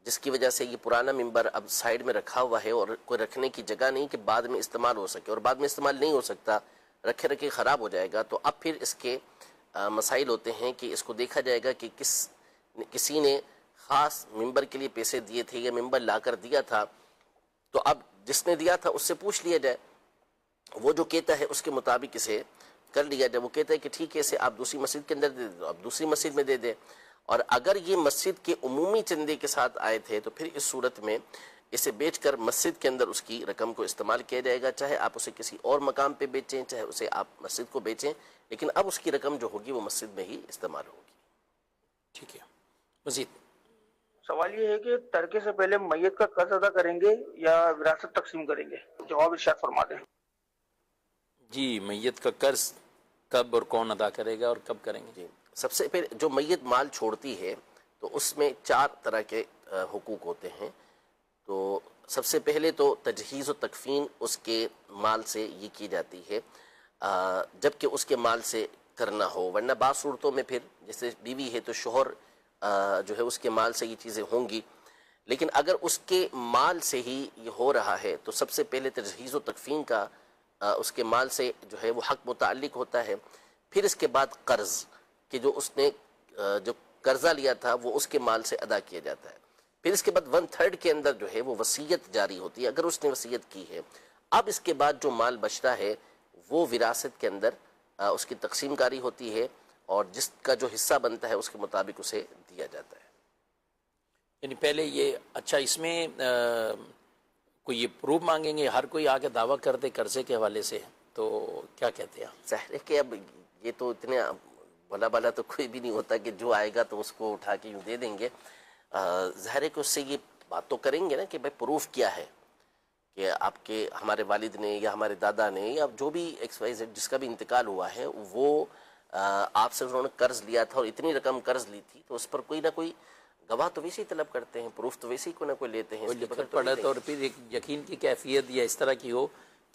جس کی وجہ سے یہ پرانا ممبر اب سائیڈ میں رکھا ہوا ہے اور کوئی رکھنے کی جگہ نہیں کہ بعد میں استعمال ہو سکے، اور بعد میں استعمال نہیں ہو سکتا، رکھے رکھے خراب ہو جائے گا، تو اب پھر اس کے مسائل ہوتے ہیں کہ اس کو دیکھا جائے گا کہ کسی نے خاص ممبر کے لیے پیسے دیے تھے یا ممبر لا کر دیا تھا، تو اب جس نے دیا تھا اس سے پوچھ لیا جائے، وہ جو کہتا ہے اس کے مطابق اسے کر لیا جائے. وہ کہتا ہے کہ ٹھیک ہے اسے آپ دوسری مسجد کے اندر دے دو، آپ دوسری مسجد میں دے دیں. اور اگر یہ مسجد کے عمومی چندے کے ساتھ آئے تھے تو پھر اس صورت میں اسے بیچ کر مسجد کے اندر اس کی رقم کو استعمال کیا جائے گا، چاہے آپ اسے کسی اور مقام پہ بیچیں، چاہے اسے آپ مسجد کو بیچیں، لیکن اب اس کی رقم جو ہوگی وہ مسجد میں ہی استعمال ہوگی. ٹھیک ہے. مزید سوال یہ ہے کہ ترکے سے پہلے میت کا قرض ادا کریں گے یا وراثت تقسیم کریں گے؟ جواب ارشاد فرما دیں. جی، میت کا قرض کب اور کون ادا کرے گا اور کب کریں گے؟ جی، سب سے پہلے جو میت مال چھوڑتی ہے تو اس میں 4 طرح کے حقوق ہوتے ہیں. تو سب سے پہلے تو تجہیز و تکفین اس کے مال سے یہ کی جاتی ہے جبکہ اس کے مال سے کرنا ہو، ورنہ بعض صورتوں میں پھر جیسے بیوی ہے تو شوہر جو ہے اس کے مال سے یہ چیزیں ہوں گی، لیکن اگر اس کے مال سے ہی یہ ہو رہا ہے تو سب سے پہلے تجہیز و تکفین کا اس کے مال سے جو ہے وہ حق متعلق ہوتا ہے. پھر اس کے بعد قرض کہ جو اس نے جو قرضہ لیا تھا وہ اس کے مال سے ادا کیا جاتا ہے. پھر اس کے بعد 1/3 کے اندر جو ہے وہ وصیت جاری ہوتی ہے اگر اس نے وصیت کی ہے. اب اس کے بعد جو مال بچتا ہے وہ وراثت کے اندر اس کی تقسیم کاری ہوتی ہے اور جس کا جو حصہ بنتا ہے اس کے مطابق اسے دیا جاتا ہے. یعنی پہلے یہ اچھا اس میں کوئی یہ پروف مانگیں گے، ہر کوئی آگے دعویٰ کر دے قرضے کے حوالے سے، تو کیا کہتے ہیں؟ ظاہر ہے کہ اب یہ تو اتنے بھلا بھلا تو کوئی بھی نہیں ہوتا کہ جو آئے گا تو اس کو اٹھا کے یوں دے دیں گے. ظاہر ہے کہ اس سے یہ بات تو کریں گے نا کہ بھائی پروف کیا ہے کہ آپ کے ہمارے والد نے یا ہمارے دادا نے یا جو بھی ایکس وائی زیڈ جس کا بھی انتقال ہوا ہے وہ آپ سے انہوں نے قرض لیا تھا اور اتنی رقم قرض لی تھی، تو اس پر کوئی نہ کوئی گواہ تو ویسے ہی طلب کرتے ہیں، پروف تو ویسے ہی کوئی نہ کوئی لیتے ہیں. پڑا تو اور پھر ایک یقین کی کیفیت یا اس طرح کی ہو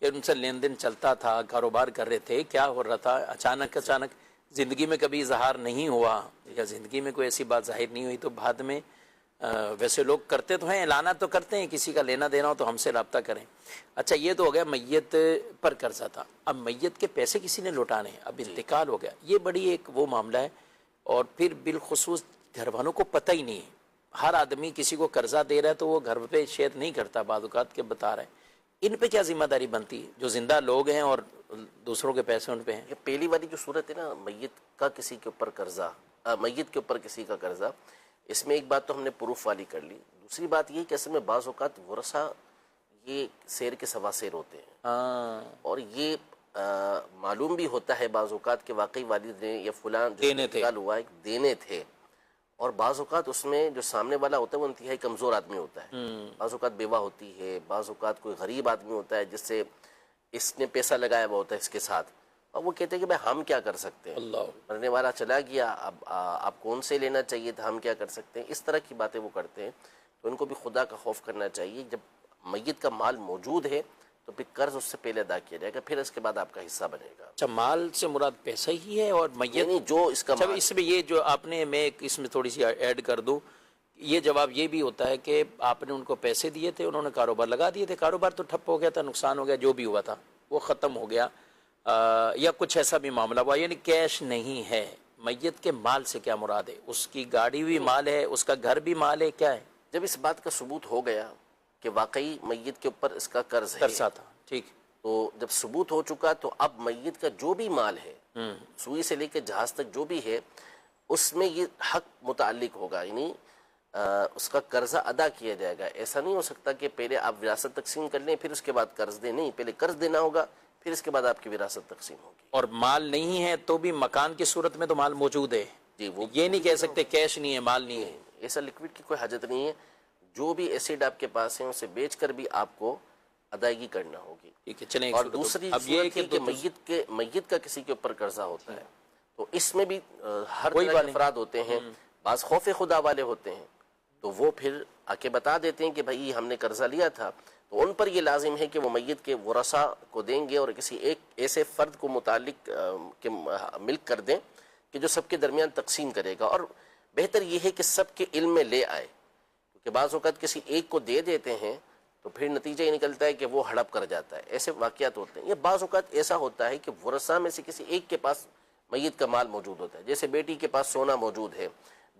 کہ ان سے لین دین چلتا تھا، کاروبار کر رہے تھے، کیا ہو رہا تھا، اچانک زندگی میں کبھی اظہار نہیں ہوا یا زندگی میں کوئی ایسی بات ظاہر نہیں ہوئی تو بعد میں ویسے لوگ کرتے تو ہیں، اعلانات تو کرتے ہیں، کسی کا لینا دینا ہو تو ہم سے رابطہ کریں۔ اچھا یہ تو ہو گیا میت پر قرضہ تھا، اب میت کے پیسے کسی نے لوٹانے ہیں، اب انتقال ہو گیا، یہ بڑی ایک وہ معاملہ ہے، اور پھر بالخصوص گھر والوں کو پتہ ہی نہیں ہے۔ ہر آدمی کسی کو قرضہ دے رہا ہے تو وہ گھر پہ شیئر نہیں کرتا، بعض اوقات کے بتا رہے ہیں، ان پہ کیا ذمہ داری بنتی ہے جو زندہ لوگ ہیں اور دوسروں کے پیسے ان پہ ہیں؟ یہ پہلی والی جو صورت ہے نا، میت کا کسی کے اوپر قرضہ، میت کے اوپر کسی کا قرضہ، اس میں ایک بات تو ہم نے پروف والی کر لی۔ دوسری بات یہ کہ اصل میں بعض اوقات ورثہ یہ سیر کے سوا سیر ہوتے ہیں، اور یہ معلوم بھی ہوتا ہے بعض اوقات کہ واقعی والد نے یا فلاں جو انتقال ہوا ہے دینے تھے، اور بعض اوقات اس میں جو سامنے والا ہوتا ہے وہ انتہائی کمزور آدمی ہوتا ہے، بعض اوقات بیوہ ہوتی ہے، بعض اوقات کوئی غریب آدمی ہوتا ہے جس سے اس نے پیسہ لگایا ہوا ہوتا ہے اس کے ساتھ، اور وہ کہتے ہیں کہ بھائی ہم کیا کر سکتے ہیں، مرنے والا چلا گیا، اب آپ کون سے لینا چاہیے تھا، ہم کیا کر سکتے ہیں، اس طرح کی باتیں وہ کرتے ہیں۔ تو ان کو بھی خدا کا خوف کرنا چاہیے، جب میت کا مال موجود ہے تو پھر قرض اس سے پہلے ادا کیا جائے گا، پھر اس کے بعد آپ کا حصہ بنے گا۔ اچھا مال سے مراد پیسہ ہی ہے اور میت جو اس کا مال، اس میں یہ جو آپ نے، میں اس میں تھوڑی سی ایڈ کر دوں، یہ جواب یہ بھی ہوتا ہے کہ آپ نے ان کو پیسے دیے تھے، انہوں نے کاروبار لگا دیے تھے، کاروبار تو ٹھپ ہو گیا تھا، نقصان ہو گیا، جو بھی ہوا تھا وہ ختم ہو گیا، یا کچھ ایسا بھی معاملہ ہوا، یعنی کیش نہیں ہے۔ میت کے مال سے کیا مراد ہے؟ اس کی گاڑی بھی مال ہے، اس کا گھر بھی مال ہے، کیا ہے؟ جب اس بات کا ثبوت ہو گیا کہ واقعی میت کے اوپر اس کا قرض ہے، قرضہ تھا، ٹھیک، تو جب ثبوت ہو چکا تو اب میت کا جو بھی مال ہے، سوئی سے لے کے جہاز تک جو بھی ہے، اس میں یہ حق متعلق ہوگا، یعنی اس کا قرضہ ادا کیا جائے گا۔ ایسا نہیں ہو سکتا کہ پہلے آپ وراثت تقسیم کر لیں پھر اس کے بعد قرض دیں، نہیں، پہلے قرض دینا ہوگا پھر اس کے بعد آپ کی وراثت تقسیم ہوگی۔ اور مال نہیں ہے تو بھی مکان کی صورت میں تو مال موجود ہے، جی، وہ یہ نہیں کہہ سکتے کیش نہیں ہے، مال نہیں ہے، ایسا لکوڈ کی کوئی حاجت نہیں ہے، جو بھی ایسیڈ آپ کے پاس ہیں اسے بیچ کر بھی آپ کو ادائیگی کرنا ہوگی۔ ٹھیک ہے، چلیں۔ اور دوسری صورت یہ کہ میت کا کسی کے اوپر قرضہ ہوتا ہے، تو اس میں بھی ہر طرح کے افراد ہوتے ہیں، بعض خوف خدا والے ہوتے ہیں، تو وہ پھر آ کے بتا دیتے ہیں کہ بھائی ہم نے قرضہ لیا تھا، تو ان پر یہ لازم ہے کہ وہ میت کے ورثاء کو دیں گے اور کسی ایک ایسے فرد کو متعلق کے ملک کر دیں کہ جو سب کے درمیان تقسیم کرے گا، اور بہتر یہ ہے کہ سب کے علم میں لے آئے، کیونکہ بعض اوقات کسی ایک کو دے دیتے ہیں تو پھر نتیجہ یہ نکلتا ہے کہ وہ ہڑپ کر جاتا ہے، ایسے واقعات ہوتے ہیں۔ یہ بعض اوقات ایسا ہوتا ہے کہ ورثاء میں سے کسی ایک کے پاس میت کا مال موجود ہوتا ہے، جیسے بیٹی کے پاس سونا موجود ہے،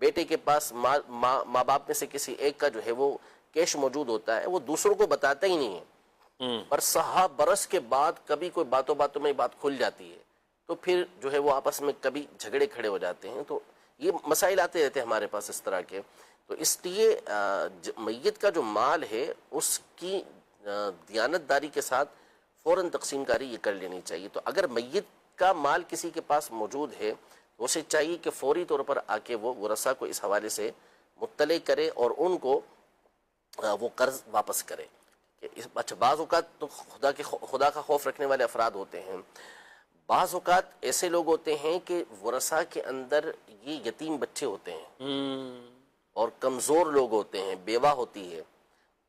بیٹے کے پاس ماں باپ میں سے کسی ایک کا جو ہے وہ کیش موجود ہوتا ہے، وہ دوسروں کو بتاتا ہی نہیں ہے، پر 6 برس کے بعد کبھی کوئی باتوں میں بات کھل جاتی ہے، تو پھر جو ہے وہ آپس میں کبھی جھگڑے کھڑے ہو جاتے ہیں، تو یہ مسائل آتے رہتے ہیں ہمارے پاس اس طرح کے۔ تو اس لیے میت کا جو مال ہے اس کی دیانت داری کے ساتھ فوراً تقسیم کاری یہ کر لینی چاہیے۔ تو اگر میت کا مال کسی کے پاس موجود ہے تو اسے چاہیے کہ فوری طور پر آ کے وہ ورثاء کو اس حوالے سے مطلع کرے اور ان کو وہ قرض واپس کرے۔ اچھا، بعض اوقات تو خدا کا خوف رکھنے والے افراد ہوتے ہیں، بعض اوقات ایسے لوگ ہوتے ہیں کہ ورثاء کے اندر یہ یتیم بچے ہوتے ہیں اور کمزور لوگ ہوتے ہیں، بیوہ ہوتی ہے،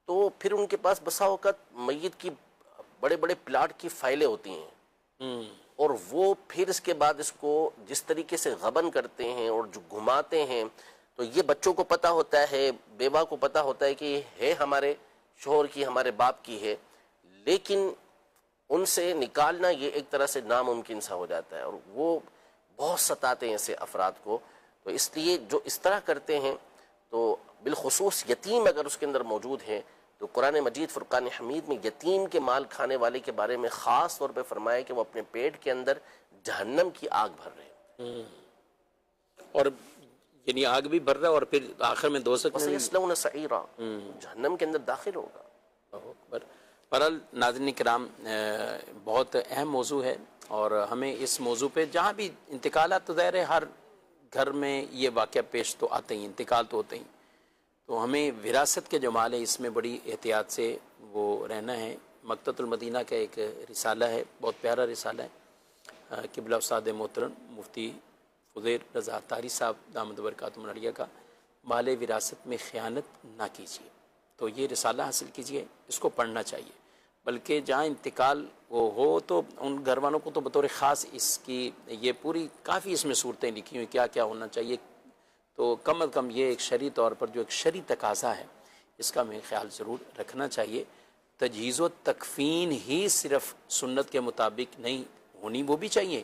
تو پھر ان کے پاس بسا اوقات میت کی بڑے بڑے پلاٹ کی فائلیں ہوتی ہیں، اور وہ پھر اس کے بعد اس کو جس طریقے سے غبن کرتے ہیں اور جو گھماتے ہیں، تو یہ بچوں کو پتہ ہوتا ہے، بیوہ کو پتہ ہوتا ہے کہ یہ ہے ہمارے شوہر کی، ہمارے باپ کی ہے، لیکن ان سے نکالنا یہ ایک طرح سے ناممکن سا ہو جاتا ہے، اور وہ بہت ستاتے ہیں ایسے افراد کو۔ تو اس لیے جو اس طرح کرتے ہیں، تو بالخصوص یتیم اگر اس کے اندر موجود ہے، تو قرآن مجید فرقان حمید میں یتیم کے مال کھانے والے کے بارے میں خاص طور پہ فرمایا کہ وہ اپنے پیٹ کے اندر جہنم کی آگ بھر رہے ہیں، اور یعنی آگ بھی بھر رہا ہے اور پھر آخر میں دوزخ میں وَسَيَصْلَوْنَ سَعِيرًا، جہنم کے اندر داخل ہوگا۔ بہرحال ناظرین کرام، بہت اہم موضوع ہے، اور ہمیں اس موضوع پہ جہاں بھی انتقالات، تو ظاہر ہے ہر گھر میں یہ واقعہ پیش تو آتے ہی، انتقال تو ہوتے ہی، تو ہمیں وراثت کے جو مال ہے اس میں بڑی احتیاط سے وہ رہنا ہے۔ مکتبۃ المدینہ کا ایک رسالہ ہے، بہت پیارا رسالہ ہے، قبلہ استاد محترم مفتی فضیل رضا طاری صاحب دامت برکاتہم العالیہ کا، مال وراثت میں خیانت نہ کیجیے، تو یہ رسالہ حاصل کیجیے، اس کو پڑھنا چاہیے۔ بلکہ جہاں انتقال وہ ہو تو ان گھر والوں کو تو بطور خاص اس کی یہ پوری کافی اس میں صورتیں لکھی ہوئی کیا کیا ہونا چاہیے، تو کم از کم یہ ایک شرعی طور پر جو ایک شرعی تقاضا ہے اس کا ہمیں خیال ضرور رکھنا چاہیے۔ تجہیز و تکفین ہی صرف سنت کے مطابق نہیں ہونی، وہ بھی چاہیے،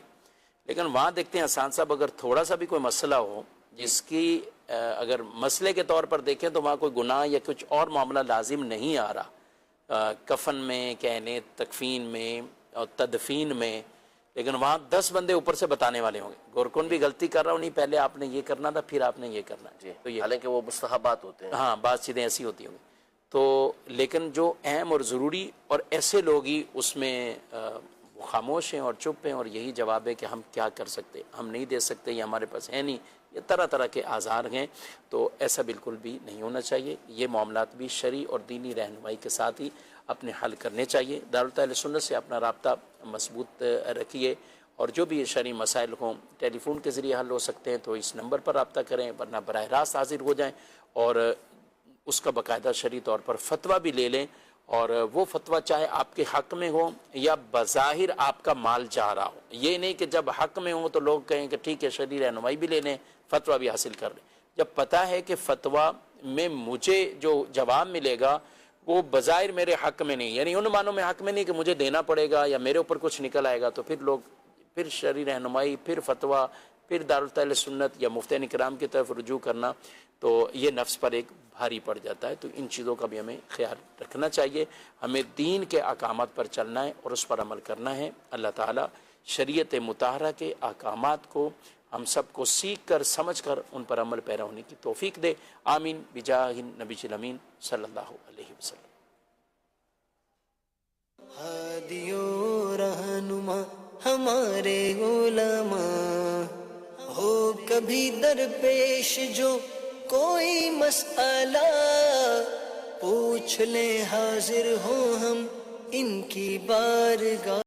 لیکن وہاں دیکھتے ہیں حسان صاحب اگر تھوڑا سا بھی کوئی مسئلہ ہو جس کی اگر مسئلے کے طور پر دیکھیں تو وہاں کوئی گناہ یا کچھ اور معاملہ لازم نہیں آ رہا، کفن میں کہنے تکفین میں اور تدفین میں، لیکن وہاں 10 بندے اوپر سے بتانے والے ہوں گے گورکن بھی غلطی کر رہا ہوں، نہیں پہلے آپ نے یہ کرنا تھا پھر آپ نے یہ کرنا ہے، تو یہ حالانکہ وہ مستحبات ہوتے ہیں، ہاں بات چیزیں ایسی ہوتی ہوں گی، تو لیکن جو اہم اور ضروری اور ایسے لوگ ہی اس میں خاموش ہیں اور چپ ہیں، اور یہی جواب ہے کہ ہم کیا کر سکتے، ہم نہیں دے سکتے، یہ ہمارے پاس ہے نہیں، یہ طرح طرح کے آزار ہیں، تو ایسا بالکل بھی نہیں ہونا چاہیے۔ یہ معاملات بھی شرعی اور دینی رہنمائی کے ساتھ ہی اپنے حل کرنے چاہیے۔ دارالتعلیم سنت سے اپنا رابطہ مضبوط رکھیے، اور جو بھی شرعی مسائل ہوں ٹیلی فون کے ذریعے حل ہو سکتے ہیں تو اس نمبر پر رابطہ کریں، ورنہ براہ راست حاضر ہو جائیں اور اس کا باقاعدہ شرعی طور پر فتویٰ بھی لے لیں، اور وہ فتویٰ چاہے آپ کے حق میں ہو یا بظاہر آپ کا مال جا رہا ہو، یہ نہیں کہ جب حق میں ہو تو لوگ کہیں کہ ٹھیک ہے شرعی رہنمائی بھی لے لیں فتویٰ بھی حاصل کر لیں، جب پتہ ہے کہ فتویٰ میں مجھے جو جواب ملے گا وہ بظاہر میرے حق میں نہیں، یعنی ان معنوں میں حق میں نہیں کہ مجھے دینا پڑے گا یا میرے اوپر کچھ نکل آئے گا، تو پھر لوگ پھر شرعی رہنمائی، پھر فتویٰ، پھر دارالتعلیم سنت یا مفتیان کرام کی طرف رجوع کرنا، تو یہ نفس پر ایک بھاری پڑ جاتا ہے۔ تو ان چیزوں کا بھی ہمیں خیال رکھنا چاہیے، ہمیں دین کے احکامات پر چلنا ہے اور اس پر عمل کرنا ہے۔ اللہ تعالیٰ شریعت مطہرہ کے احکامات کو ہم سب کو سیکھ کر سمجھ کر ان پر عمل پیرا ہونے کی توفیق دے، آمین بجاہ نبی الامین صلی اللہ علیہ وسلم۔ ہادی و رہنما ہمارے علماء، ہو کبھی درپیش جو کوئی مسئلہ، پوچھ لیں حاضر ہوں ہم ان کی بارگاہ۔